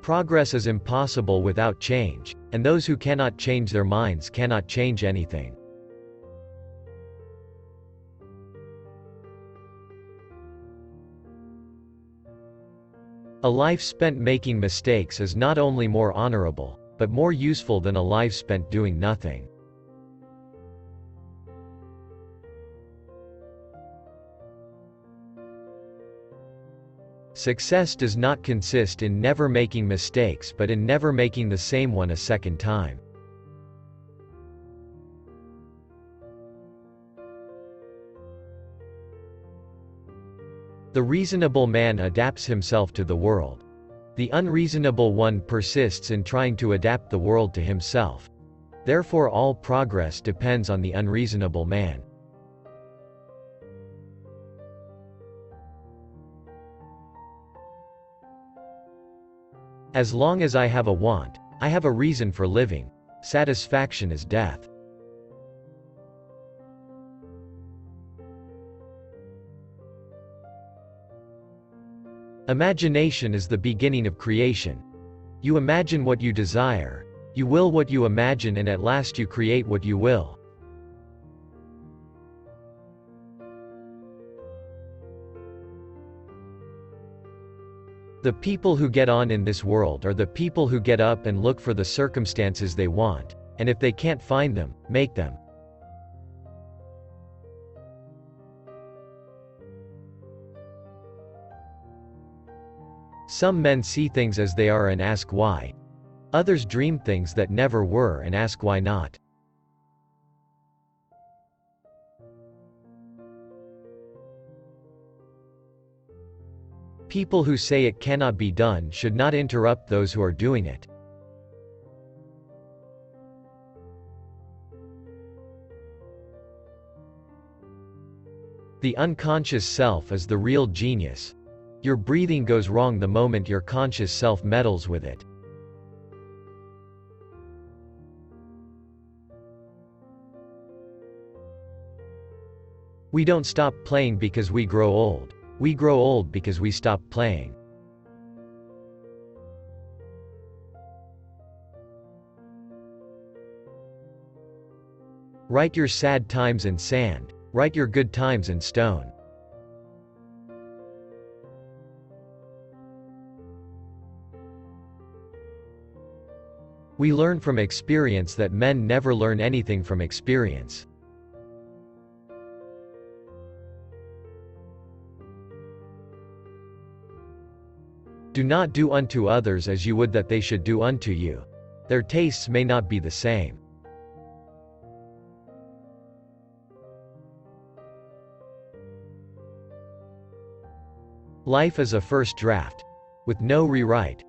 Progress is impossible without change, and those who cannot change their minds cannot change anything. A life spent making mistakes is not only more honorable, but more useful than a life spent doing nothing. Success does not consist in never making mistakes but in never making the same one a second time. The reasonable man adapts himself to the world. The unreasonable one persists in trying to adapt the world to himself. Therefore all progress depends on the unreasonable man. As long as I have a want, I have a reason for living. Satisfaction is death. Imagination is the beginning of creation. You imagine what you desire, you will what you imagine, and at last you create what you will. The people who get on in this world are the people who get up and look for the circumstances they want, and if they can't find them, make them. Some men see things as they are and ask why. Others dream things that never were and ask why not. People who say it cannot be done should not interrupt those who are doing it. The unconscious self is the real genius. Your breathing goes wrong the moment your conscious self meddles with it. We don't stop playing because we grow old. We grow old because we stop playing. Write your sad times in sand. Write your good times in stone. We learn from experience that men never learn anything from experience. Do not do unto others as you would that they should do unto you. Their tastes may not be the same. Life is a first draft, with no rewrite.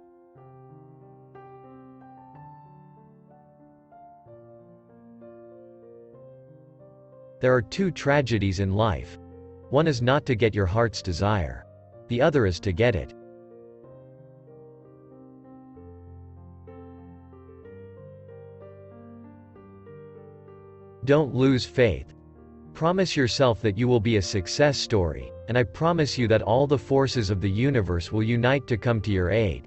There are two tragedies in life. One is not to get your heart's desire. The other is to get it. Don't lose faith. Promise yourself that you will be a success story, and I promise you that all the forces of the universe will unite to come to your aid.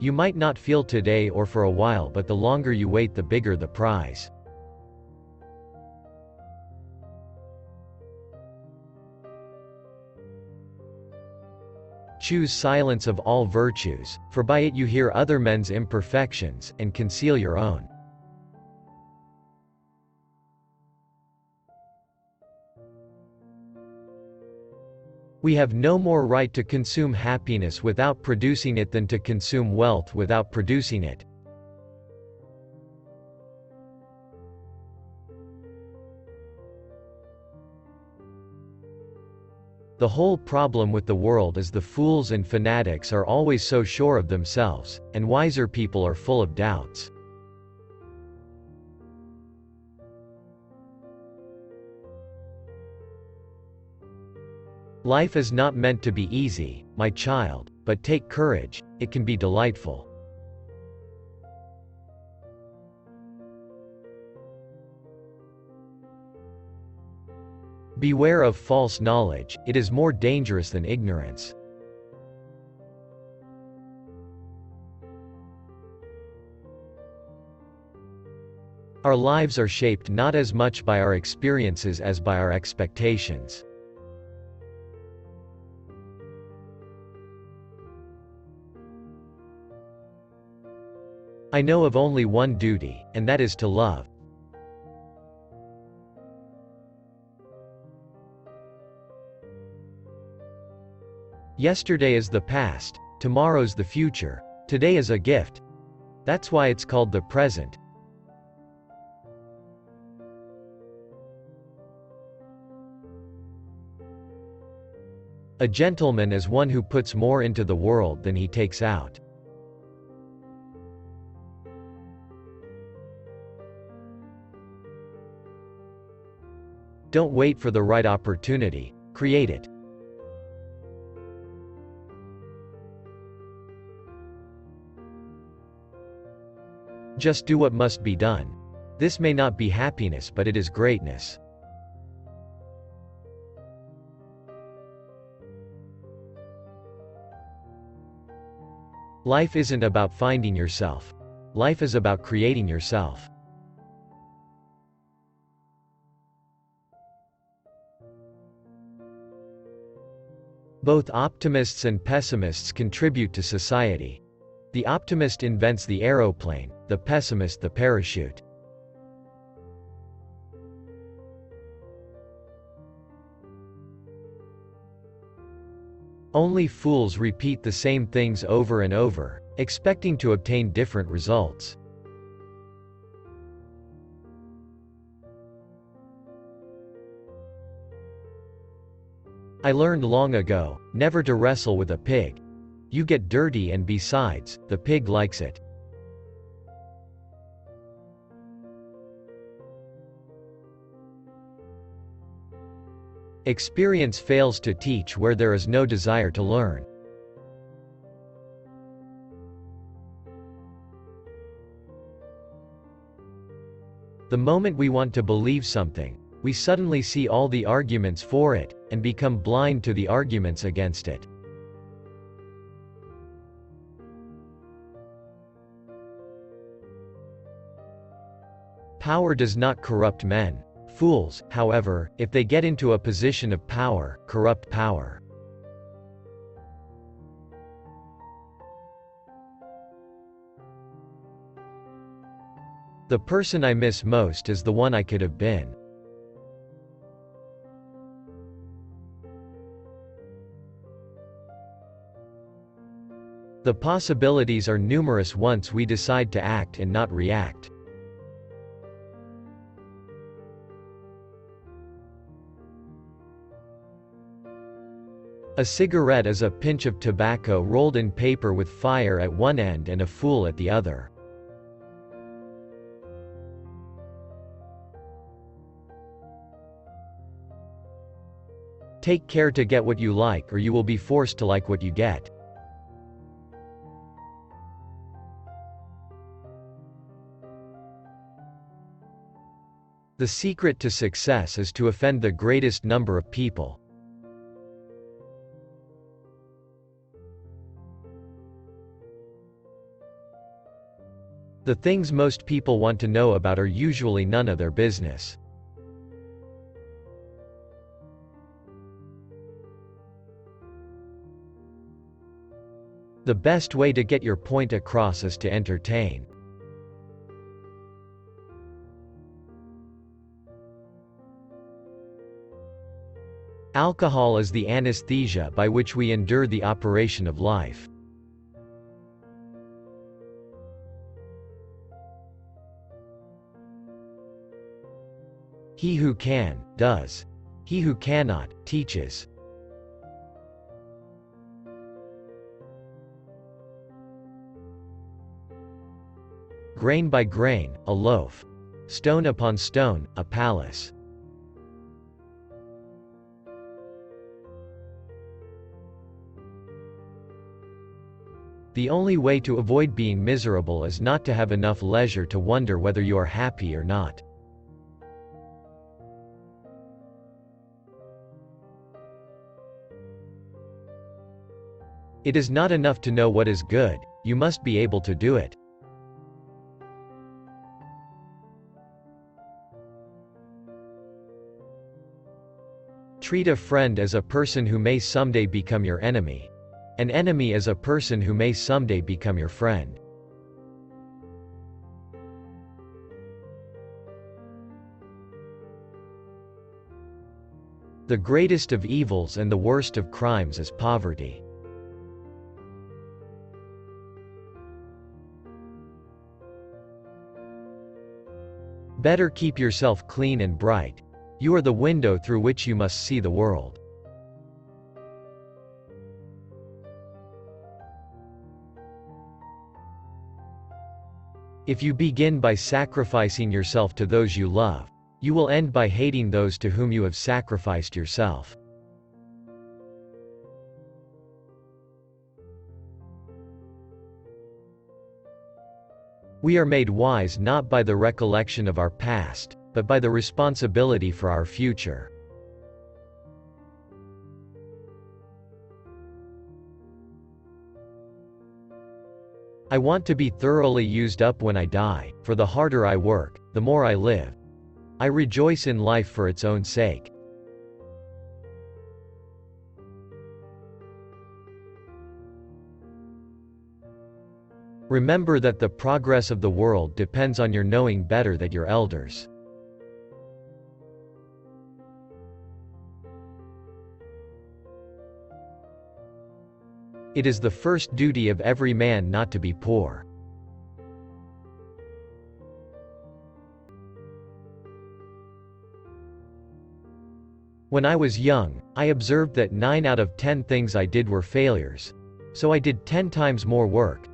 You might not feel today or for a while, but the longer you wait, the bigger the prize. Choose silence of all virtues, for by it you hear other men's imperfections, and conceal your own. We have no more right to consume happiness without producing it than to consume wealth without producing it. The whole problem with the world is the fools and fanatics are always so sure of themselves, and wiser people are full of doubts. Life is not meant to be easy, my child, but take courage, it can be delightful. Beware of false knowledge, it is more dangerous than ignorance. Our lives are shaped not as much by our experiences as by our expectations. I know of only one duty, and that is to love. Yesterday is the past, tomorrow's the future, today is a gift. That's why it's called the present. A gentleman is one who puts more into the world than he takes out. Don't wait for the right opportunity, create it. Just do what must be done. This may not be happiness, but it is greatness. Life isn't about finding yourself. Life is about creating yourself. Both optimists and pessimists contribute to society. The optimist invents the aeroplane, the pessimist the parachute. Only fools repeat the same things over and over, expecting to obtain different results. I learned long ago, never to wrestle with a pig. You get dirty, and besides, the pig likes it. Experience fails to teach where there is no desire to learn. The moment we want to believe something, we suddenly see all the arguments for it, and become blind to the arguments against it. Power does not corrupt men. Fools, however, if they get into a position of power, corrupt power. The person I miss most is the one I could have been. The possibilities are numerous once we decide to act and not react. A cigarette is a pinch of tobacco rolled in paper with fire at one end and a fool at the other. Take care to get what you like, or you will be forced to like what you get. The secret to success is to offend the greatest number of people. The things most people want to know about are usually none of their business. The best way to get your point across is to entertain. Alcohol is the anesthesia by which we endure the operation of life. He who can, does. He who cannot, teaches. Grain by grain, a loaf. Stone upon stone, a palace. The only way to avoid being miserable is not to have enough leisure to wonder whether you are happy or not. It is not enough to know what is good, you must be able to do it. Treat a friend as a person who may someday become your enemy. An enemy as a person who may someday become your friend. The greatest of evils and the worst of crimes is poverty. Better keep yourself clean and bright. You are the window through which you must see the world. If you begin by sacrificing yourself to those you love, you will end by hating those to whom you have sacrificed yourself. We are made wise not by the recollection of our past, but by the responsibility for our future. I want to be thoroughly used up when I die, for the harder I work, the more I live. I rejoice in life for its own sake. Remember that the progress of the world depends on your knowing better than your elders. It is the first duty of every man not to be poor. When I was young, I observed that 9 out of 10 things I did were failures. So I did 10 times more work.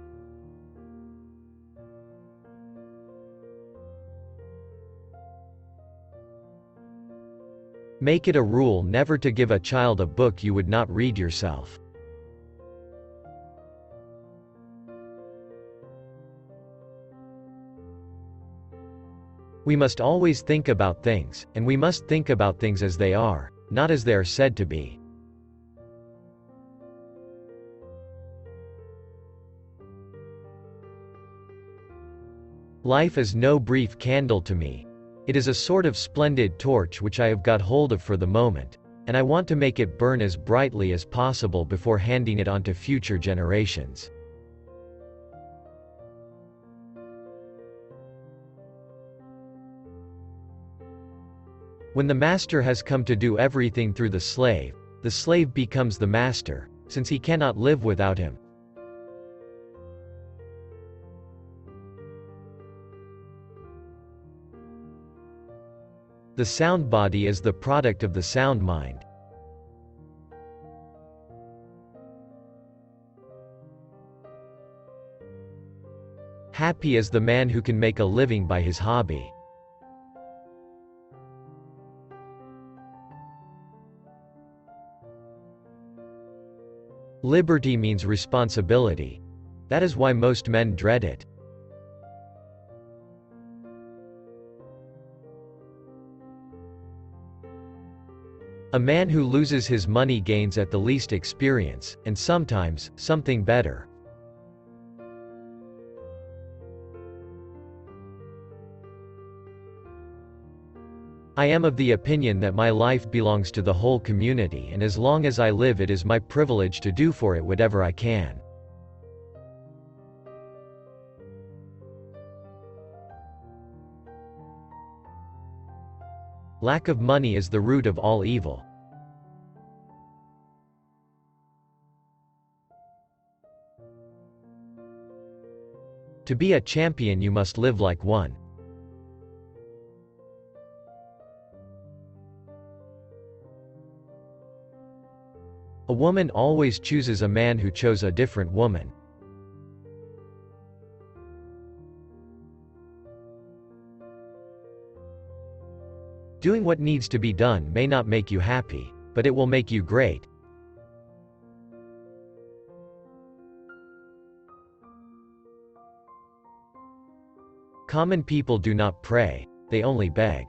Make it a rule never to give a child a book you would not read yourself. We must always think about things, and we must think about things as they are, not as they are said to be. Life is no brief candle to me. It is a sort of splendid torch which I have got hold of for the moment, and I want to make it burn as brightly as possible before handing it on to future generations. When the master has come to do everything through the slave becomes the master, since he cannot live without him. The sound body is the product of the sound mind. Happy is the man who can make a living by his hobby. Liberty means responsibility. That is why most men dread it. A man who loses his money gains at the least experience, and sometimes, something better. I am of the opinion that my life belongs to the whole community, and as long as I live it is my privilege to do for it whatever I can. Lack of money is the root of all evil. To be a champion you must live like one. A woman always chooses a man who chose a different woman. Doing what needs to be done may not make you happy, but it will make you great. Common people do not pray, they only beg.